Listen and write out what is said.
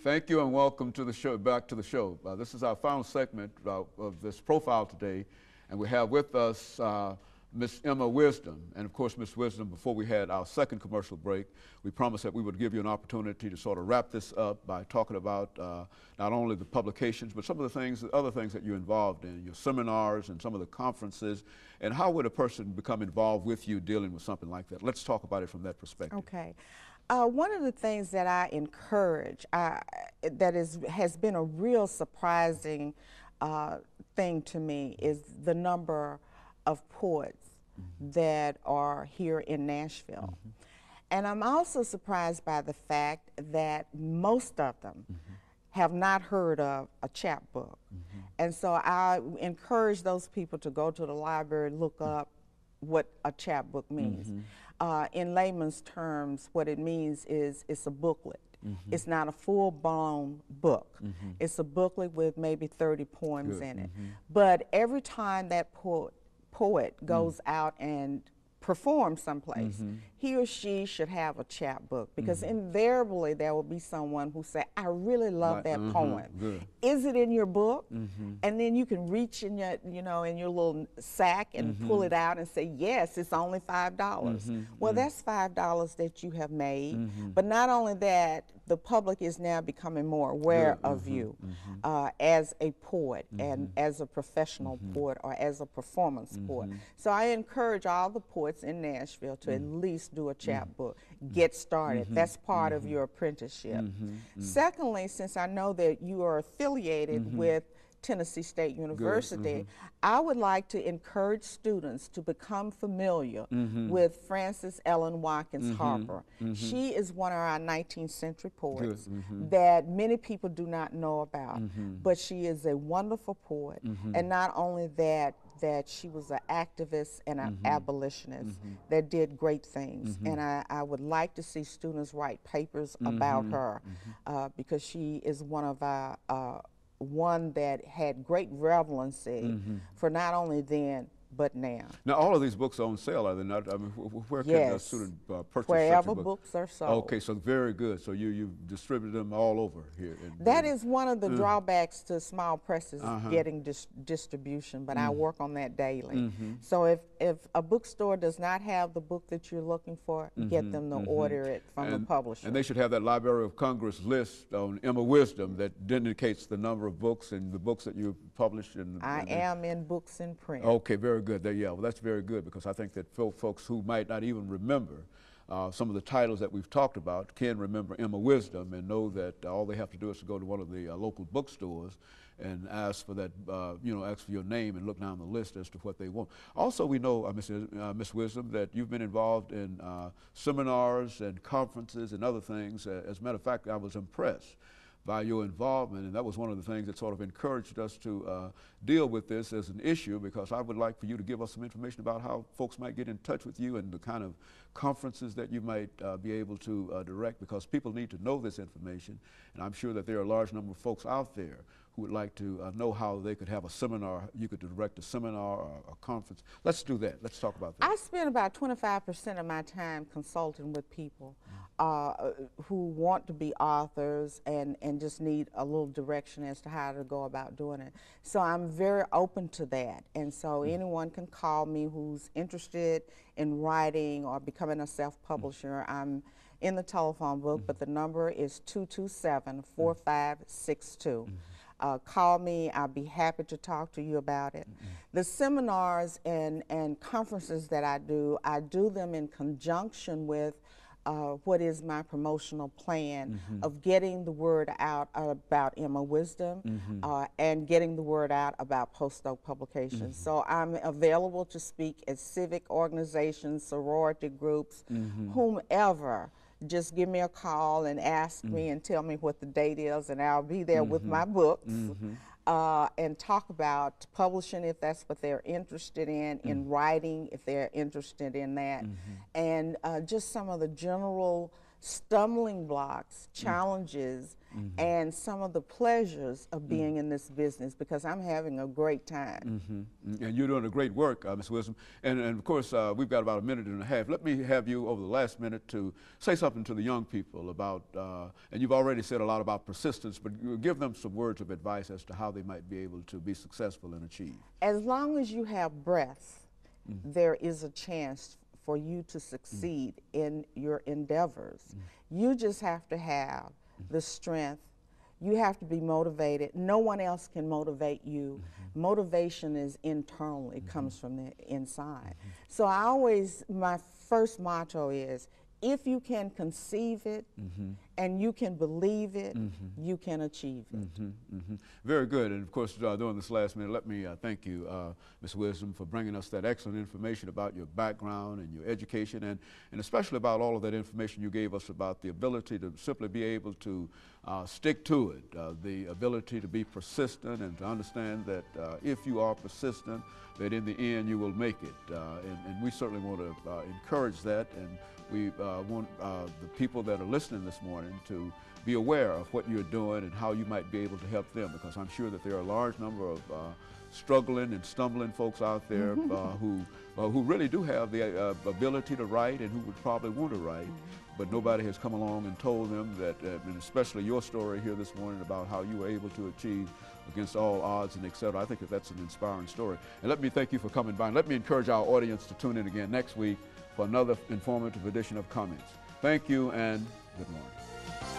Thank you and welcome to the show, back to the show. This is our final segment of this profile today, and we have with us Miss Emma Wisdom. And of course, Miss Wisdom, before we had our second commercial break, we promised that we would give you an opportunity to sort of wrap this up by talking about not only the publications, but some of the things, other things that you're involved in, your seminars and some of the conferences, and how would a person become involved with you dealing with something like that? Let's talk about it from that perspective. Okay. One of the things that I encourage has been a real surprising thing to me is the number of poets that are here in Nashville. And I'm also surprised by the fact that most of them have not heard of a chapbook. And so I encourage those people to go to the library and look up what a chapbook means. In layman's terms, what it means is it's a booklet. It's not a full-blown book. It's a booklet with maybe 30 poems in it. But every time that poet goes out and perform someplace, he or she should have a chapbook, because invariably there will be someone who say, I really love that poem. Is it in your book? And then you can reach in your, in your little sack and pull it out and say, yes, it's only $5. Well, that's $5 that you have made. But not only that, the public is now becoming more aware of you as a poet and as a professional poet or as a performance poet. So I encourage all the poets in Nashville to at least do a chapbook. Get started. That's part of your apprenticeship. Secondly, since I know that you are affiliated with Tennessee State University, I would like to encourage students to become familiar with Frances Ellen Watkins Harper. She is one of our 19th century poets that many people do not know about, but she is a wonderful poet. And not only that, she was an activist and an abolitionist that did great things. And I would like to see students write papers about her because she is one of our one that had great relevancy for not only then but now. Now, all of these books are on sale, are they not? I mean, where can a student purchase wherever such a book? Books are sold. Okay, so very good. So you distribute them all over here. That is one of the drawbacks to small presses, getting distribution, but I work on that daily. So if a bookstore does not have the book that you're looking for, get them to order it from the publisher. And they should have that Library of Congress list on Emma Wisdom that indicates the number of books and the books that you published. I am in books in print. Okay, very good. Yeah, well, that's very good, because I think that folks who might not even remember some of the titles that we've talked about can remember Emma Wisdom and know that all they have to do is to go to one of the local bookstores and ask for that, ask for your name and look down the list as to what they want. Also, we know, Miss Wisdom, that you've been involved in seminars and conferences and other things. As a matter of fact, I was impressed by your involvement, and that was one of the things that sort of encouraged us to deal with this as an issue, because I would like for you to give us some information about how folks might get in touch with you and the kind of conferences that you might be able to direct, because people need to know this information, and I'm sure that there are a large number of folks out there who would like to know how they could have a seminar, you could direct a seminar or a conference. Let's do that. Let's talk about that. I spend about 25% of my time consulting with people who want to be authors and just need a little direction as to how to go about doing it. So I'm very open to that. And so anyone can call me who's interested in writing or becoming a self-publisher. I'm in the telephone book, but the number is 227-4562. Call me. I'll be happy to talk to you about it. The seminars and conferences that I do them in conjunction with what is my promotional plan of getting the word out about Emma Wisdom and getting the word out about postdoc publications. So I'm available to speak at civic organizations, sorority groups, whomever. Just give me a call and ask me and tell me what the date is, and I'll be there with my books and talk about publishing if that's what they're interested in writing if they're interested in that, and just some of the general stumbling blocks, challenges and some of the pleasures of being in this business, because I'm having a great time. And you're doing a great work, Ms. Wisdom. And of course, we've got about a minute and a half. Let me have you over the last minute to say something to the young people about, and you've already said a lot about persistence, but give them some words of advice as to how they might be able to be successful and achieve. As long as you have breath, there is a chance for you to succeed in your endeavors. You just have to have the strength. You have to be motivated. No one else can motivate you. Motivation is internal. It comes from the inside. So my first motto is, if you can conceive it and you can believe it, you can achieve it. Very good. And of course, during this last minute, let me thank you, Ms. Wisdom, for bringing us that excellent information about your background and your education, and especially about all of that information you gave us about the ability to simply be able to stick to it, the ability to be persistent and to understand that if you are persistent, that in the end you will make it. And we certainly want to encourage that, and we want the people that are listening this morning to be aware of what you're doing and how you might be able to help them, because I'm sure that there are a large number of struggling and stumbling folks out there who really do have the ability to write and who would probably want to write, but nobody has come along and told them that, and especially your story here this morning about how you were able to achieve against all odds and et cetera. I think that that's an inspiring story. And let me thank you for coming by. And let me encourage our audience to tune in again next week for another informative edition of Comments. Thank you and good morning.